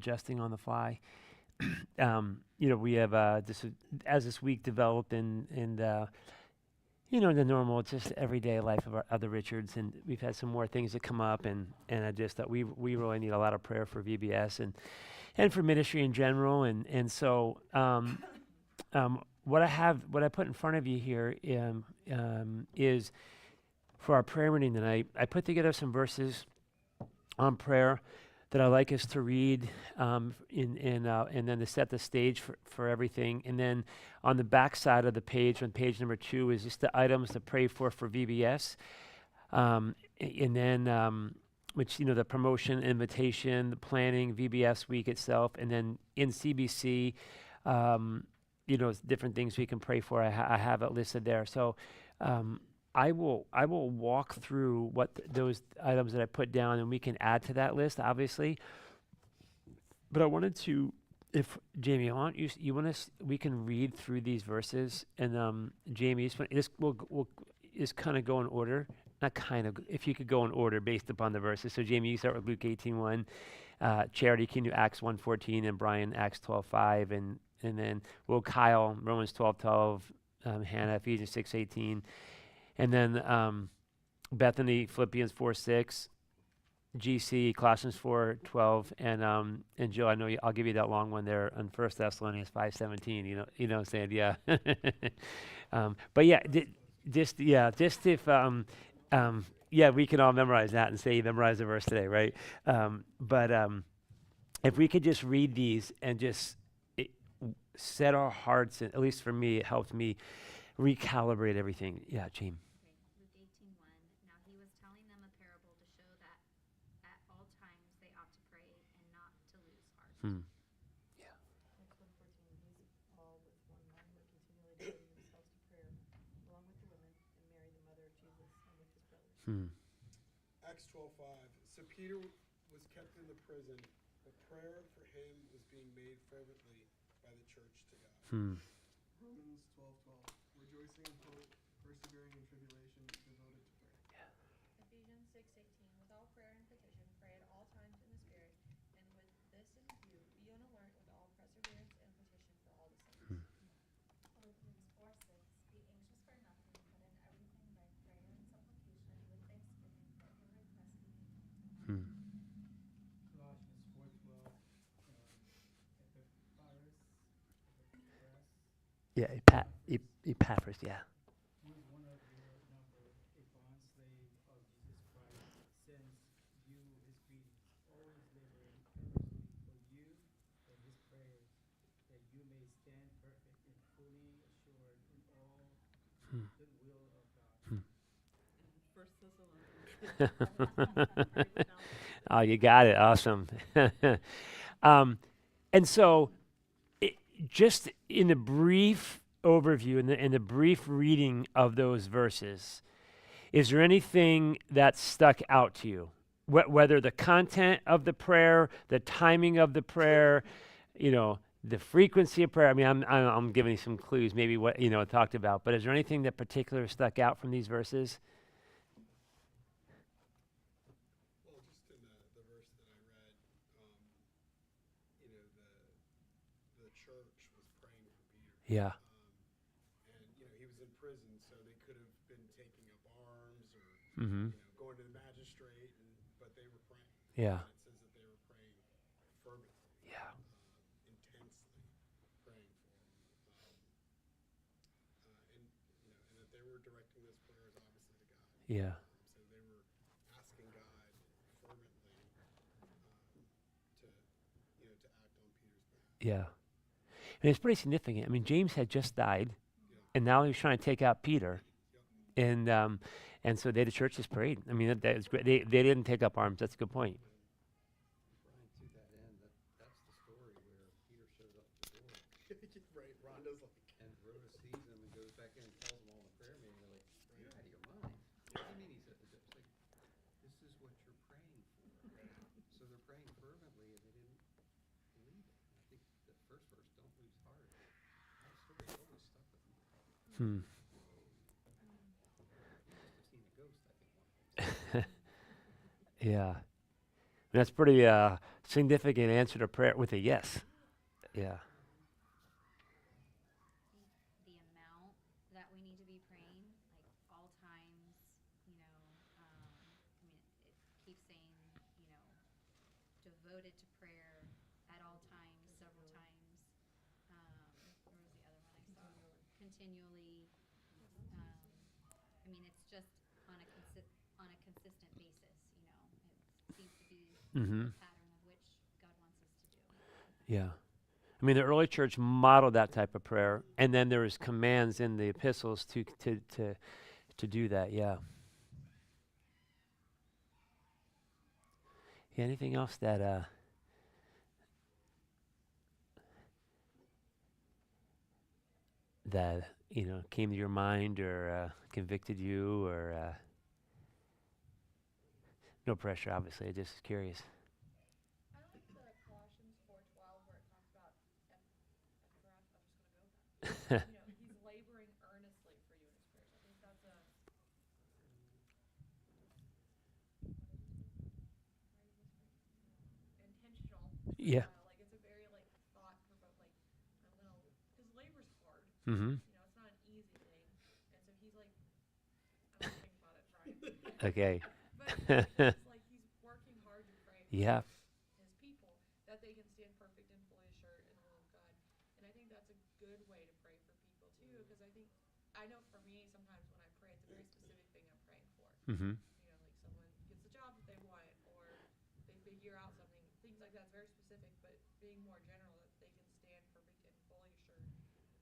adjusting on the fly. We have this as this week developed and the normal, just everyday life of the Richards, and we've had some more things that come up, and I just thought we really need a lot of prayer for VBS and for ministry in general, and so what I put in front of you here is for our prayer meeting tonight. I put together some verses on prayer that I like us to read, and then to set the stage for everything. And then on the back side of the page, on page number 2, is just the items to pray for VBS. And then, which, the promotion, invitation, the planning, VBS week itself, and then in CBC, different things we can pray for. I have it listed there. So I will walk through those items that I put down, and we can add to that list, obviously. But I wanted to, if Jamie, we can read through these verses, and Jamie, we'll just kind of go in order. Not kind of, if you could go in order based upon the verses. So Jamie, you start with Luke 18:1. Charity can do Acts 1:14, and Brian Acts 12:5, and then Kyle Romans 12:12, Hannah Ephesians 6:18. And then Bethany, Philippians 4:6, GC, Colossians 4:12, and Jill, I know I'll give you that long one there on 1 Thessalonians 5:17. You know what I'm saying? Yeah. But yeah, just if we can all memorize that and say you memorized the verse today, right? But if we could just read these and just set our hearts, at least for me, it helps me recalibrate everything. Yeah, Gene. Luke 18:1. Now he was telling them a parable to show that at all times they ought to pray and not to lose heart. Yeah. Acts 1:14. These all with one mind were continually devoting themselves to prayer, along with the women and Mary, the mother of Jesus, and with his brothers. Acts 12:5. So Peter was kept in the prison, but prayer for him was being made fervently by the church to God. Romans 12:12. Rejoicing in hope, persevering in tribulation, devoted to prayer. Ephesians 6:18. With all prayer and petition, pray at all times in the Spirit, and with this in view, be on alert with all perseverance and petition for all the saints. Philippians 4:6. Be anxious for nothing, but in everything by prayer and supplication with thanksgiving let your requests be made known. Colossians 4:12. Yeah, Epaphras, yeah. Who is one of your number, a bond slave of Jesus Christ, sends you his greetings, always laboring earnestly for you and his prayers, that you may stand perfect and fully assured in all the will of God. 1 Thessalonians. Oh, you got it. Awesome. And so, just in the brief overview, in the brief reading of those verses, is there anything that stuck out to you? Whether the content of the prayer, the timing of the prayer, the frequency of prayer. I mean, I'm giving you some clues, maybe what talked about. But is there anything that particular stuck out from these verses? Well, just in the verse that I read, the church was praying for Peter. Yeah. And he was in prison, so they could have been taking up arms or going to the magistrate, but they were praying. Yeah. And it says that they were praying fervently. Yeah. Intensely praying for him. And that they were directing those prayers obviously to God. Yeah. So they were asking God fervently to act on Peter's behalf. Yeah. And it's pretty significant. I mean, James had just died, and now he's trying to take out Peter. And so the church just prayed. I mean, that was great. They didn't take up arms. That's a good point. Brian, to that end, that's the story where Peter shows up at the door. Right, Rhonda's like, And Rhoda sees him and goes back in and tells them all in the prayer meeting. They're like, "You're out of your mind." What do you mean? He said, "It's like, this is what you're praying for." So they're praying fervently, and they didn't believe it. I think the first verse, "Don't lose heart." That story always stuck with me. He must have seen a ghost, I think. Yeah. That's pretty significant answer to prayer with a yes. Yeah. The amount that we need to be praying, like all times, you know, I mean, it keeps saying, you know, devoted to prayer at all times, several times. Where was the other one I saw? Continually. I mean, it's just on a consistent basis, you know. It seems to be Mm-hmm. the pattern of which God wants us to do. Yeah. I mean, the early church modeled that type of prayer, and then there was commands in the epistles to do that. Yeah. Yeah. Anything else that came to your mind or convicted you or no pressure, obviously. I just curious. I like the Colossians 4:12 where it talks about Epaphroditus. I'm just gonna go with that. You know, he's laboring earnestly for you in his prayers. I think that's a intentional Yeah. like it's a very like thought provoke like I'm gonna because labor's hard. Mm-hmm. You know, it's not an easy thing, and so he's like, I don't think about it, Brian. Okay. But he's working hard to pray for Yeah. his people that they can stand perfect and fully assured in the will of God. And I think that's a good way to pray for people too, because I know for me sometimes when I pray, it's a very specific thing I'm praying for. Mm-hmm. You know, like someone gets the job that they want, or they figure out something, things like that. It's very specific, but being more general, that they can stand perfect and fully assured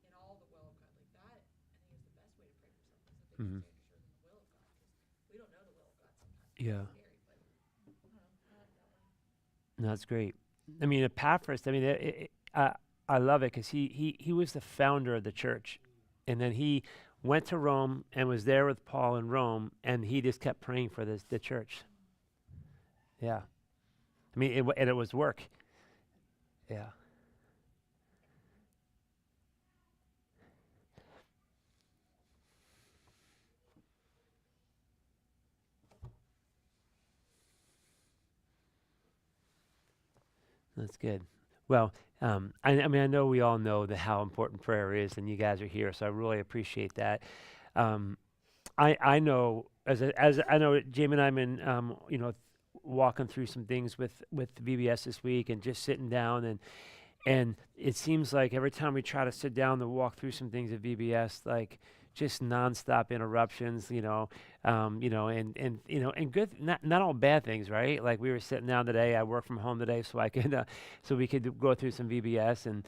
in all the will of God. Like that, I think is the best way to pray for someone, is that they Mm-hmm. can stand assured in the will of God, because we don't know the will of God sometimes. Yeah. It's scary, but I don't know. I like that one. No, that's great. I mean, Epaphras. I mean, I love it because he was the founder of the church, and then he went to Rome and was there with Paul in Rome, and he just kept praying for the church. Yeah. I mean, and it was work. Yeah. That's good. Well, I mean, I know we all know how important prayer is, and you guys are here, so I really appreciate that. Um, I know as I know Jamie and I've been walking through some things with VBS this week, and just sitting down and it seems like every time we try to sit down to walk through some things at VBS, like just nonstop interruptions, and good, not all bad things, right? Like we were sitting down today. I work from home today, so I could, so we could go through some VBS, and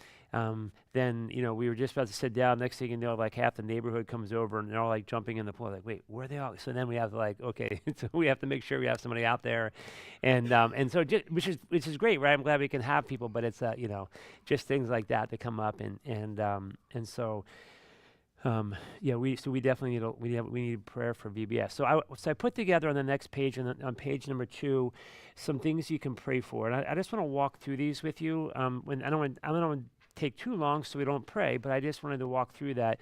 then we were just about to sit down. Next thing you know, like half the neighborhood comes over, and they're all like jumping in the pool. Like, wait, where are they all? So then we have to okay, so we have to make sure we have somebody out there, and so which is great, right? I'm glad we can have people, but it's just things like that come up, and so. We definitely need prayer for VBS. So I put together on the next page, on page number 2, some things you can pray for, and I just want to walk through these with you. When I don't want to take too long, so we don't pray, but I just wanted to walk through that.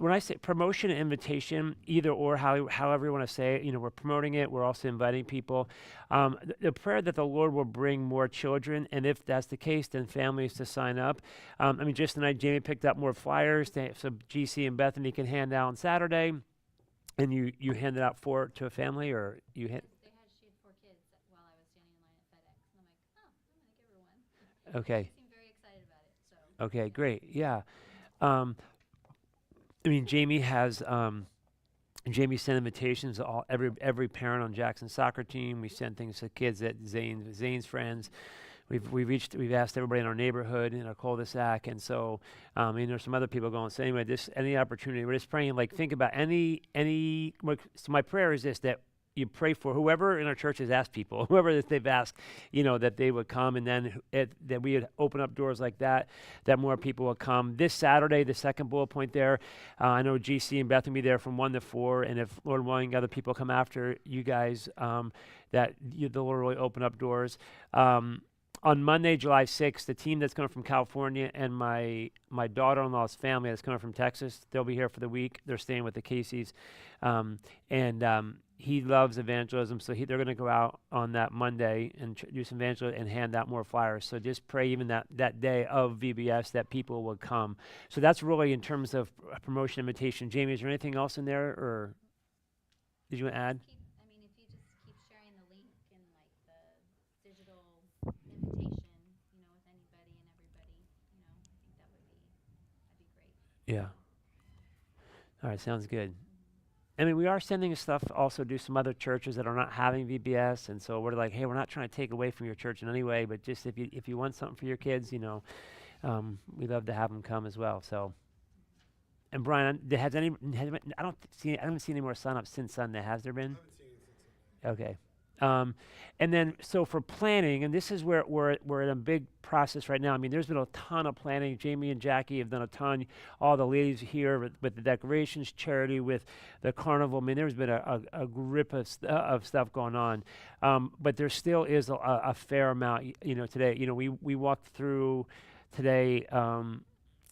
When I say promotion and invitation, either or, however you want to say it, we're promoting it. We're also inviting people. The prayer that the Lord will bring more children, and if that's the case, then families to sign up. Just tonight, Jamie picked up more flyers, so GC and Bethany can hand out on Saturday, and you handed out 4 to a family, or you hand. She had 4 kids while I was standing in line at FedEx, and I'm like, oh, I'm gonna give her one. Okay. She seemed very excited about it. So. Okay, great. Yeah. Jamie sent invitations to every parent on Jackson's soccer team. We sent things to kids at Zane's friends. We've asked everybody in our neighborhood, in our cul-de-sac, and so there's some other people going. So anyway, any opportunity, we're just praying. Like, think about any. So my prayer is this: that you pray for whoever in our church has asked people, whoever that they've asked, that they would come, and then that we would open up doors like that more people will come. This Saturday, the second bullet point there, I know GC and Beth will be there from 1 to 4, and if Lord willing, other people come after you guys, the Lord will really open up doors. On Monday, July 6th, the team that's coming from California and my daughter-in-law's family that's coming from Texas, they'll be here for the week. They're staying with the Caseys. he loves evangelism, so they're going to go out on that Monday and do some evangelism and hand out more flyers. So just pray even that day of VBS that people will come. So that's really in terms of promotion invitation. Jamie, is there anything else in there, or did you want to add? If you just keep sharing the link and like the digital invitation, with anybody and everybody, I think that'd be great. Yeah. All right, sounds good. I mean, we are sending stuff also to some other churches that are not having VBS, and so we're like, hey, we're not trying to take away from your church in any way, but just if you want something for your kids, we'd love to have them come as well. So, and Brian, I haven't seen any more sign-ups since Sunday. Has there been? I haven't seen it since Sunday. Okay. And then, so for planning, and this is where we're in a big process right now. I mean, there's been a ton of planning. Jamie and Jackie have done a ton. All the ladies here with the decorations, charity, with the carnival. I mean, there's been a grip of stuff going on. But there still is a fair amount, today. We walked through today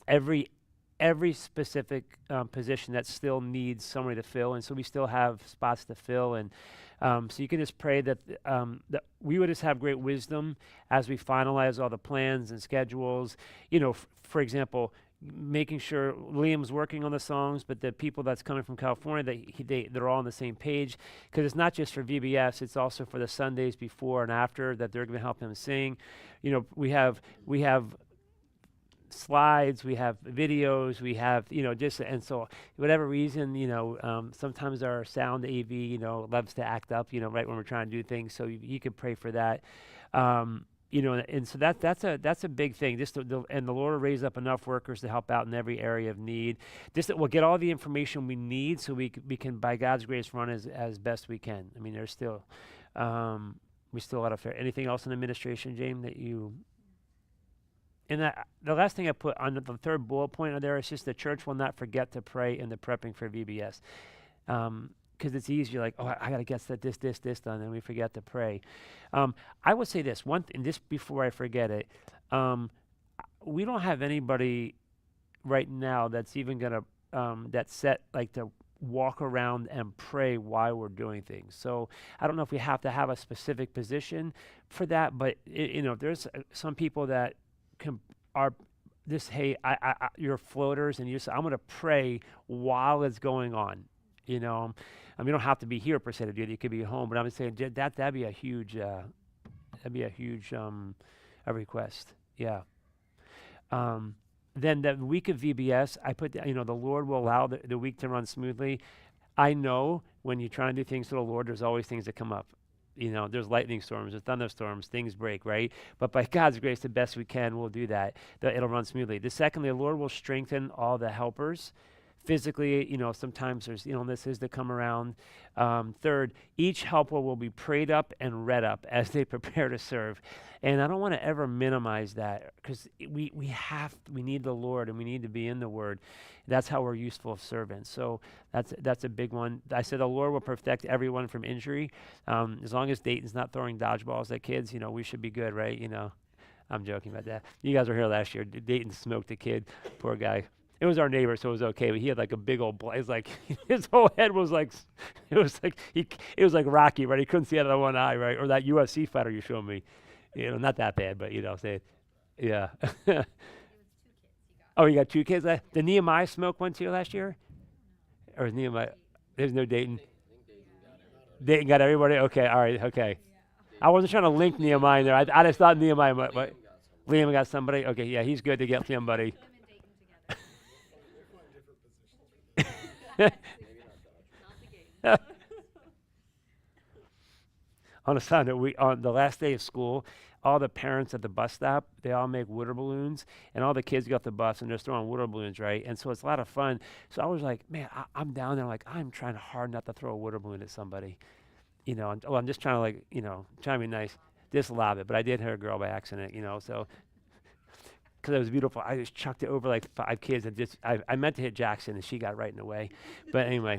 every specific position that still needs somebody to fill, and so we still have spots to fill. And so you can just pray that we would just have great wisdom as we finalize all the plans and schedules. For example, making sure Liam's working on the songs, but the people that's coming from California, they're all on the same page, because it's not just for VBS, it's also for the Sundays before and after that they're going to help him sing. We have slides, we have videos, we have, and so whatever reason, sometimes our sound AV, loves to act up, right when we're trying to do things. So you can pray for that. And so that's a big thing. And the Lord will raise up enough workers to help out in every area of need. Just that we'll get all the information we need so we can, by God's grace, run as best we can. I mean, there's still, we still ought to fair. Anything else in administration, James, that you... And the last thing I put on the third bullet point there is just the church will not forget to pray in the prepping for VBS. Because it's easy, you're like, oh, I got to get this done, and we forget to pray. I would say this, and this before I forget it, we don't have anybody right now that's even going to, that's set like to walk around and pray while we're doing things. So I don't know if we have to have a specific position for that, but there's some people that are this, hey, you're floaters, and I'm going to pray while it's going on. You don't have to be here per se to do it. You could be at home, but I'm saying that'd be a huge, a request. Yeah. Then the week of VBS, I put, the Lord will allow the week to run smoothly. I know when you try and do things for the Lord, there's always things that come up. There's lightning storms, there's thunderstorms, things break, right? But by God's grace, the best we can, we'll do that. It'll run smoothly. Secondly, the Lord will strengthen all the helpers. Physically, sometimes there's illnesses that come around. Third, each helper will be prayed up and read up as they prepare to serve. And I don't want to ever minimize that, because we need the Lord, and we need to be in the Word. That's how we're useful servants. So that's a big one. I said the Lord will protect everyone from injury. As long as Dayton's not throwing dodgeballs at kids, we should be good, right? I'm joking about that. You guys were here last year. Dayton smoked a kid, poor guy. It was our neighbor, so it was okay. But he had like a big old blaze, like his whole head was like, it was like Rocky, right? He couldn't see out of the one eye, right? Or that UFC fighter you showed me, not that bad, but say, yeah. It was 2 kids he got. Oh, you got 2 kids? Did Nehemiah smoke one too last year? Or is Nehemiah? There's no Dayton. Dayton got everybody. Okay, all right, okay. I wasn't trying to link Nehemiah in there. I just thought Nehemiah, but Liam got somebody. Okay, yeah, he's good to get somebody. Him and Dayton together. Not the game. On a side note, on the last day of school, all the parents at the bus stop, they all make water balloons, and all the kids get off the bus and they're throwing water balloons, right? And so it's a lot of fun. So I was like, man, I'm down there, like, I'm trying hard not to throw a water balloon at somebody. I'm just trying to trying to be nice, just lob it. But I did hit a girl by accident, so. Because it was beautiful, I just chucked it over like 5 kids, and I meant to hit Jackson, and she got right in the way. But anyway,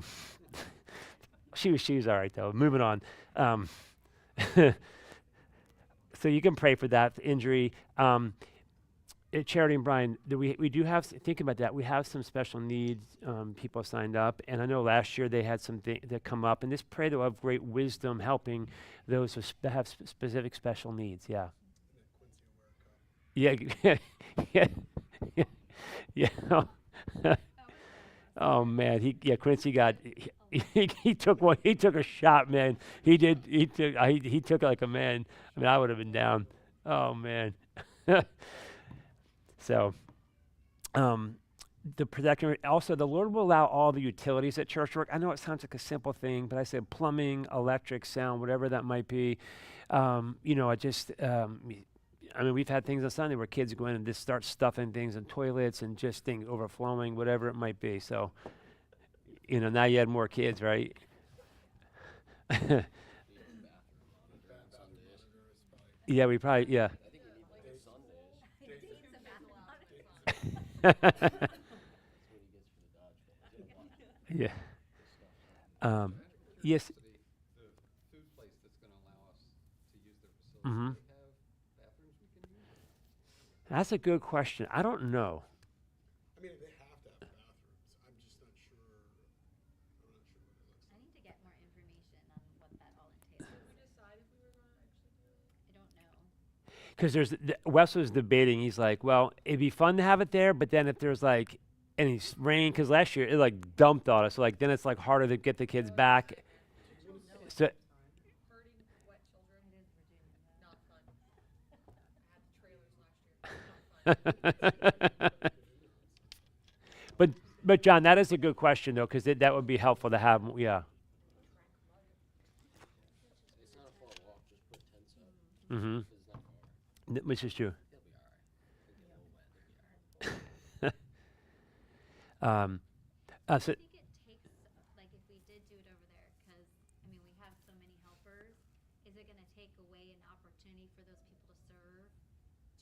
she was all right though. Moving on. So you can pray for that injury. Charity and Brian, we do have, think about that, we have some special needs people signed up, and I know last year they had some that come up, and just pray they'll have great wisdom helping those that have specific special needs, yeah. And that Quincy will wear a cup. Yeah, yeah, yeah. Oh man, Quincy got he took one. He took a shot, man. He did. He took it like a man. I mean, I would have been down. Oh man. So, the protection. Also, the Lord will allow all the utilities at church work. I know it sounds like a simple thing, but I said plumbing, electric, sound, whatever that might be. I just. I mean, we've had things on Sunday where kids go in and just start stuffing things in toilets and just things overflowing, whatever it might be. So, now you had more kids, right? Yeah, we probably, yeah. Yeah. Um, yes. The food place that's gonna allow us to use their facility, Hmm. do they have bathrooms we can use? That's a good question. I don't know. I mean, they have to have bathrooms. I'm just not sure. I'm not sure what it looks I like. need to get more information on what that all entails. Did we decide if we were gonna actually do it? I don't know. Because Wes was debating. He's like, well, it'd be fun to have it there, but then if there's like any rain, because last year it like dumped on us, so like then it's like harder to get the kids back. So Hurting wet children, It is Virginia. not fun. I had the trailers last year, not fun. but John, that is a good question though, because that would be helpful to have. Yeah. It's not a far walk, just put tents up. Mm-hmm. It's not far. Which is true. They'll be all right. They'll get a little wet, they'll be all right. So I think it takes, like, if we did do it over there, because, I mean, we have so many helpers, is it gonna take away an opportunity for those people to serve,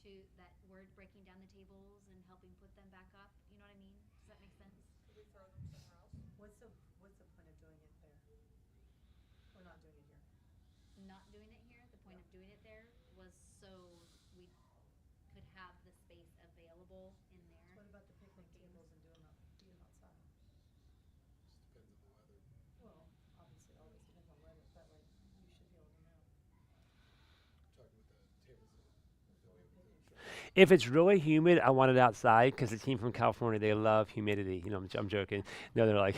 to, that word breaking down the tables and helping put them back up? You know what I mean? Does that make sense? Could we throw them somewhere else? What's the point of doing it there? We're not doing it here. Not doing it here, the point of doing it there was so we could have the space available in there. What about the picnic tables and eat 'em outside? Just depends on the weather. Well, obviously, always depends on weather, but like, you should be able to know. Talking with the tables that they'll be able to show. if it's really humid, I want it outside because the team from California, they love humidity. I'm joking. No, they're like,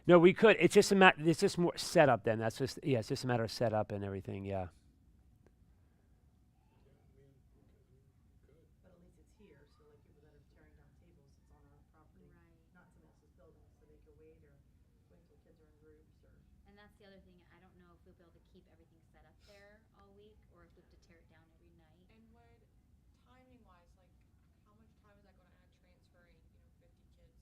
no, we could. It's just it's just more setup then. That's just, yeah, it's just a matter of setup and everything. Yeah. But at least it's here, so like people that are tearing down tables, it's on our property, Right. not someone else's building, so they could wait till kids are in groups or. And that's the other thing, I don't know if we'll be able to keep everything set up there all week, or if we have to tear it down every night. And would, timing wise, like, how much time is that gonna add transferring, 50 kids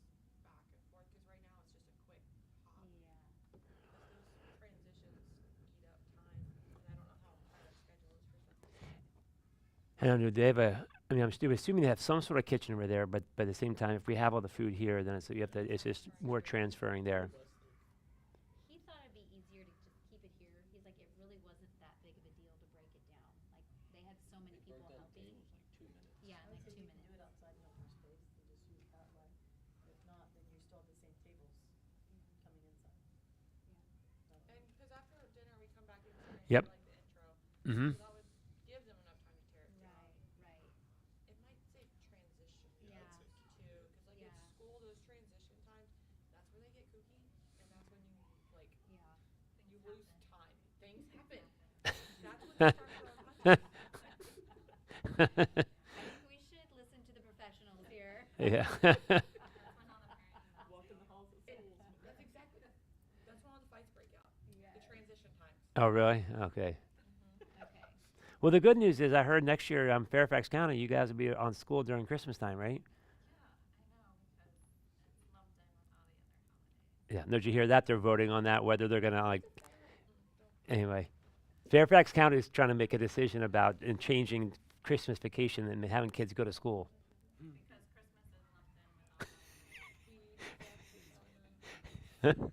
back and forth? Cause right now it's just a quick hop. Yeah. Cause those transitions eat up time, and I don't know how tight our schedule is for something. I don't know. Do they have I mean, I'm assuming they have some sort of kitchen over there, but at the same time, if we have all the food here, then it's just more transferring there. He thought it'd be easier to just keep it here. He's like, it really wasn't that big of a deal to break it down. Like, they had so many They people broke down helping. tables like 2 minutes. Yeah, I like would 2 say you can minutes. do it outside in open space, and just use that way. If not, then you still have the same tables coming inside. And cause after dinner, we come back and finish Yep. like the intro, Mm-hmm. so that would give them enough time to tear it down. Right. It might save transition Yeah. too, cause like Yeah. at school, those transition times, that's where they get kooky, and that's when you like, Yeah. you lose time. Things happen. That's when they start throwing punches. I think we should listen to the professionals here. Yeah. Walk in the halls of schools. That's exactly that's when all the fights break out. Yeah. The transition times. Oh, really? Okay. Okay. Well, the good news is I heard next year, Fairfax County, you guys will be on school during Christmas time, right? Yeah, I know, because it's lumped in with all the other holidays. Yeah. Did you hear that? They're voting on that, whether they're going to anyway. Fairfax County is trying to make a decision about changing Christmas vacation and having kids go to school. Because Christmas is lumped in with all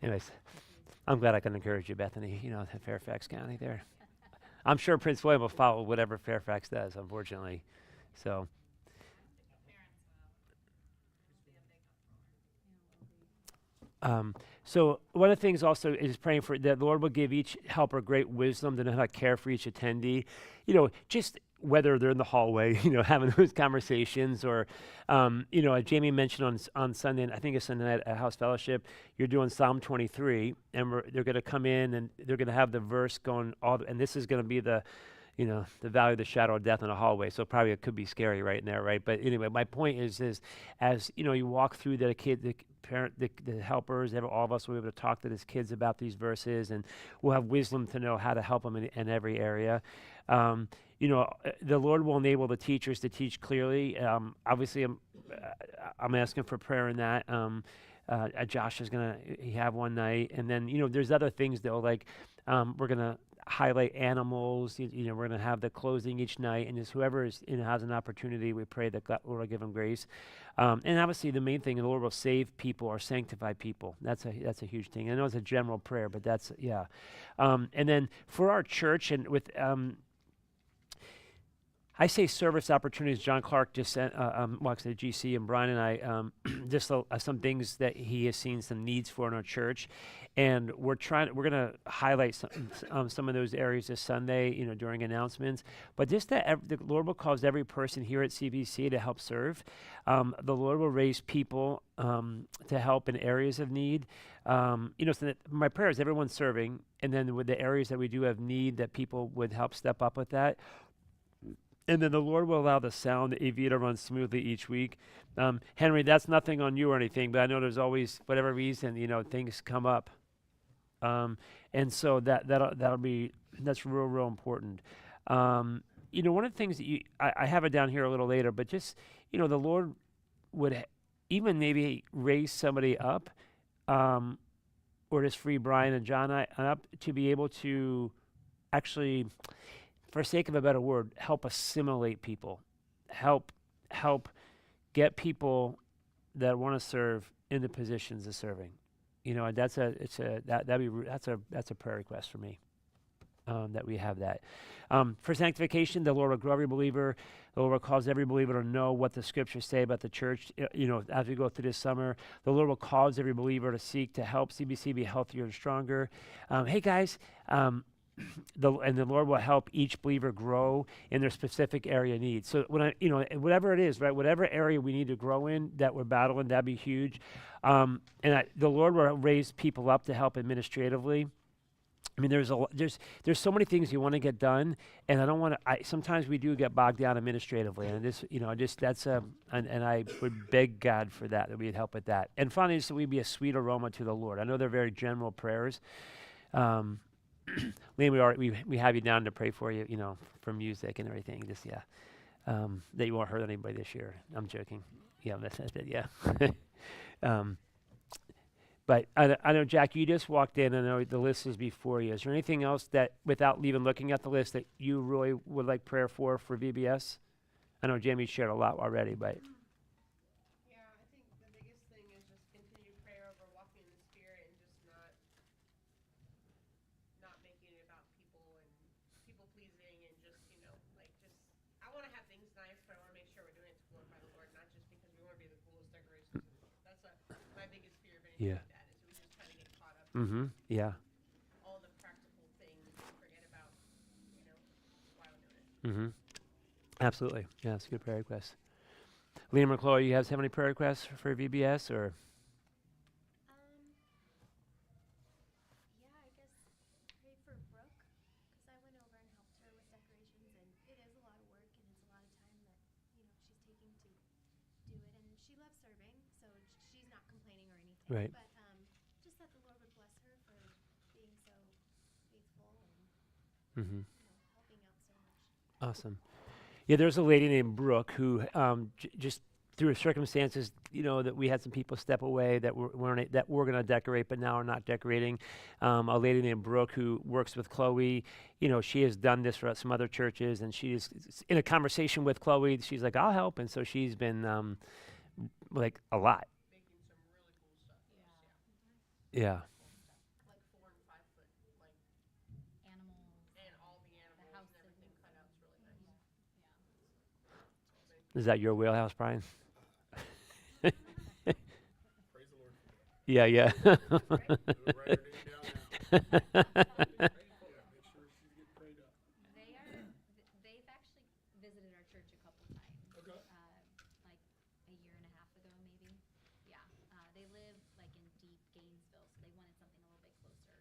Anyways, I'm glad I can encourage you, Bethany, Fairfax County there. I'm sure Prince William will follow whatever Fairfax does, unfortunately. So, um, so one of the things also is praying for that Lord will give each helper great wisdom to know how to care for each attendee. Just whether they're in the hallway, having those conversations, or, as Jamie mentioned on Sunday, I think it's Sunday night at House Fellowship, you're doing Psalm 23, and they're going to come in and they're going to have the verse going and this is going to be the valley of the shadow of death in a hallway. So probably it could be scary right in there, right? But anyway, my point is as you walk through the kid, the parent, the helpers, all of us will be able to talk to these kids about these verses, and we'll have wisdom to know how to help them in every area. The Lord will enable the teachers to teach clearly. Obviously, I'm asking for prayer in that. Josh is he have one night, and then there's other things though, like we're gonna highlight animals. We're going to have the closing each night, and just whoever has an opportunity, we pray that God, Lord will give them grace. And obviously, the main thing, the Lord will save people or sanctify people. That's a huge thing. I know it's a general prayer, but that's yeah. And then for our church, and with I say service opportunities. John Clark just sent, actually GC and Brian and I, just some things that he has seen some needs for in our church, and we're going to highlight some of those areas this Sunday, during announcements. But just that the Lord will cause every person here at CBC to help serve. The Lord will raise people to help in areas of need. So that my prayer is everyone's serving, and then with the areas that we do have need, that people would help step up with that. And then the Lord will allow the sound, the AV, to run smoothly each week. Henry, that's nothing on you or anything, but I know there's always, whatever reason, things come up. And so that's real important. One of the things that I have it down here a little later, but just, the Lord would even maybe raise somebody up, or just free Brian and John up to be able to actually, for sake of a better word, help assimilate people, help get people that want to serve into positions of serving. That's a prayer request for me, that we have that. For sanctification, the Lord will grow every believer. The Lord will cause every believer to know what the scriptures say about the church. As we go through this summer, the Lord will cause every believer to seek to help CBC be healthier and stronger. Hey guys, the Lord will help each believer grow in their specific area of need. So whatever it is, right, whatever area we need to grow in that we're battling, that'd be huge. The Lord will raise people up to help administratively. I mean, there's so many things you want to get done, and I don't want to. Sometimes we do get bogged down administratively, and and I would beg God for that we'd help with that. And finally, so we'd be a sweet aroma to the Lord. I know they're very general prayers. Liam, we have you down to pray for you, for music and everything. Just that you won't hurt anybody this year. I'm joking. Yeah, that's it. Yeah. But I know, Jack, you just walked in. I know the list is before you. Is there anything else that, without even looking at the list, that you really would like prayer for VBS? I know Jamie shared a lot already, but. Yeah, I think the biggest thing is just continued prayer over walking in the Spirit and just not making it about people and people pleasing and just, I want to have things nice, but I want to make sure we're doing it to glorify the Lord, not just because we want to be the coolest decorations. That's my biggest fear of anything like that, is we just kind of get caught up in Yeah. all the practical things and forget about, why we're doing it. Absolutely. Yeah, it's a good prayer request. Liam or Chloe, you have any prayer requests for VBS, or? Yeah, I guess pray for Brooke, because I went over and helped her with decorations, and it is a lot of work, and it's a lot of time that, she's taking to do it, and she loves serving, so she's not complaining or anything. Right. But just that the Lord would bless her for being so faithful and, helping out so much. Awesome. Yeah, there's a lady named Brooke who just through circumstances, that we had some people step away that were going to decorate, but now are not decorating. A lady named Brooke who works with Chloe, she has done this for some other churches, and she's in a conversation with Chloe. She's like, I'll help, and so she's been like a lot. Making some really cool stuff. Yeah. Like 4 and 5 foot, Animals. and all the animals. Is that your wheelhouse, Brian? Praise the Lord for that. Yeah, yeah. We'll write her name down now. Yeah, make sure she's getting prayed up. They've actually visited our church a couple times. Okay. Like a year and a half ago, maybe. Yeah. They live like in deep Gainesville, so they wanted something a little bit closer to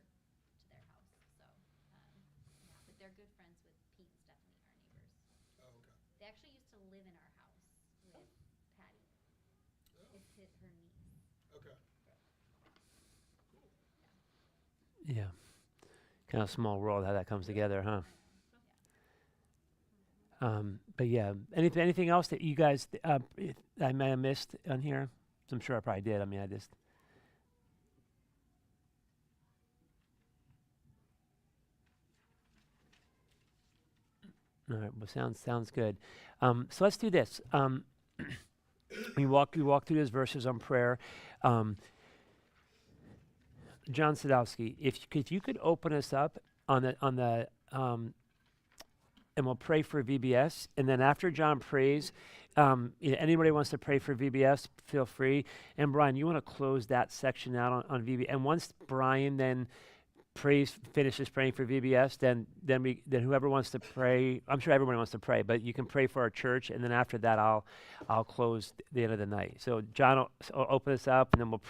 their house. So, yeah, but they're good friends with Pete and Stephanie, our neighbors. Oh, okay. They actually used to live in our house with Patty. Oh, It's her niece. okay. Yeah. Kind of small world how that comes together, huh? But yeah, anything else that you guys I may have missed on here? I'm sure I probably did. I mean, I just. All right. Well, sounds good. So let's do this. We walk through those verses on prayer. John Sadowski, if you could open us up on the and we'll pray for VBS, and then after John prays, anybody wants to pray for VBS, feel free. And Brian, you want to close that section out on VBS, and once Brian then finishes praying for VBS, then whoever wants to pray, I'm sure everyone wants to pray, but you can pray for our church, and then after that, I'll close the end of the night. So John will open us up, and then we'll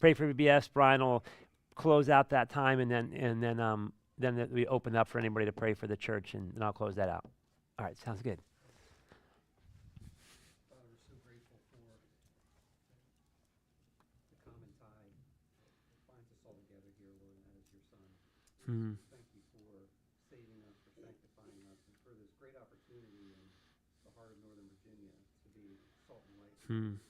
pray for VBS. Brian will close out that time, and then we open up for anybody to pray for the church, and then I'll close that out. All right, sounds good. Father, we're so grateful for the common tie that binds us all together here, Lord, and that is your Son. Mm. Thank you for saving us, for sanctifying us, and for this great opportunity in the heart of Northern Virginia to be salt and light. Mm.